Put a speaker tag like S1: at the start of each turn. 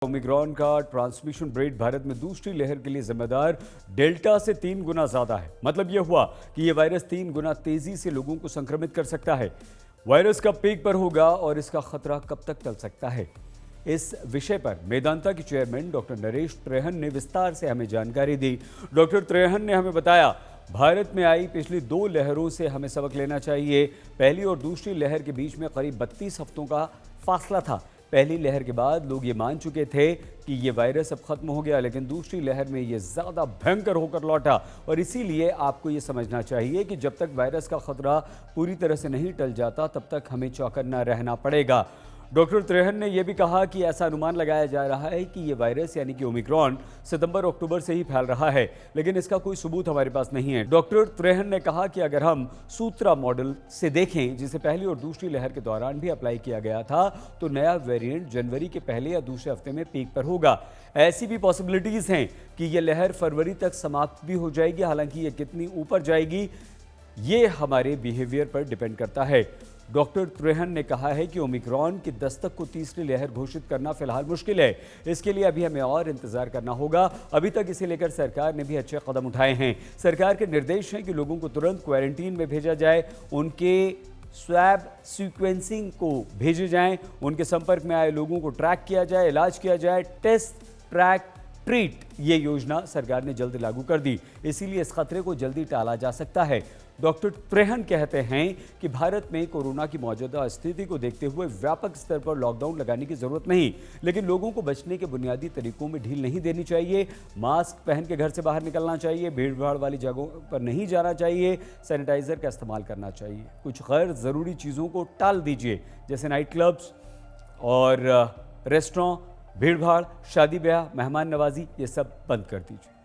S1: Omicron का transmission rate Bharat में दूसरी लहर के लिए जिम्मेदार डेल्टा से 3 गुना ज्यादा है। मतलब यह हुआ कि यह वायरस 3 गुना तेजी से लोगों को संक्रमित कर सकता है। वायरस कब पीक पर होगा और इसका खतरा कब तक टल सकता है, इस विषय पर मेदांता के चेयरमैन डॉक्टर नरेश त्रेहन ने विस्तार से हमें जानकारी दी। डॉक्टर त्रेहन ने हमें बताया, भारत में आई पिछली 2 लहरों से हमें सबक लेना चाहिए। पहली और दूसरी लहर के बीच में करीब 32 हफ्तों का फासला था। पहली लहर के बाद लोग ये मान चुके थे कि ये वायरस अब खत्म हो गया, लेकिन दूसरी लहर में ये ज़्यादा भयंकर होकर लौटा और इसीलिए आपको ये समझना चाहिए कि जब तक वायरस का खतरा पूरी तरह से नहीं टल जाता तब तक हमें चौकन्ना रहना पड़ेगा। डॉक्टर त्रेहन ने यह भी कहा कि ऐसा अनुमान लगाया जा रहा है कि ये वायरस यानी कि ओमिक्रॉन सितंबर-अक्टूबर से ही फैल रहा है, लेकिन इसका कोई सबूत हमारे पास नहीं है। डॉक्टर त्रेहन ने कहा कि अगर हम सूत्रा मॉडल से देखें, जिसे पहली और दूसरी लहर के दौरान भी अप्लाई किया गया था, तो नया वेरिएंट जनवरी के पहले या दूसरे हफ्ते में पीक पर होगा। ऐसी भी पॉसिबिलिटीज़ हैं कि ये लहर फरवरी तक समाप्त भी हो जाएगी। हालांकि ये कितनी ऊपर जाएगी ये हमारे बिहेवियर पर डिपेंड करता है। डॉक्टर त्रेहन ने कहा है कि ओमिक्रॉन की दस्तक को तीसरी लहर घोषित करना फिलहाल मुश्किल है। इसके लिए अभी हमें और इंतजार करना होगा। अभी तक इसे लेकर सरकार ने भी अच्छे कदम उठाए हैं। सरकार के निर्देश हैं कि लोगों को तुरंत क्वारंटीन में भेजा जाए, उनके स्वैब सीक्वेंसिंग को भेजे जाएं, उनके संपर्क में आए लोगों को ट्रैक किया जाए, इलाज किया जाए। टेस्ट, ट्रैक, ट्रीट ये योजना सरकार ने जल्द लागू कर दी, इसीलिए इस खतरे को जल्दी टाला जा सकता है। डॉक्टर त्रेहन कहते हैं कि भारत में कोरोना की मौजूदा स्थिति को देखते हुए व्यापक स्तर पर लॉकडाउन लगाने की जरूरत नहीं, लेकिन लोगों को बचने के बुनियादी तरीकों में ढील नहीं देनी चाहिए। मास्क पहन के घर से बाहर निकलना चाहिए, भीड़ भाड़ वाली जगहों पर नहीं जाना चाहिए, सैनिटाइजर का इस्तेमाल करना चाहिए। कुछ गैर ज़रूरी चीज़ों को टाल दीजिए, जैसे नाइट क्लब्स और रेस्टोरेंट, भीड़ भाड़, शादी ब्याह, मेहमान नवाजी, ये सब बंद कर दीजिए।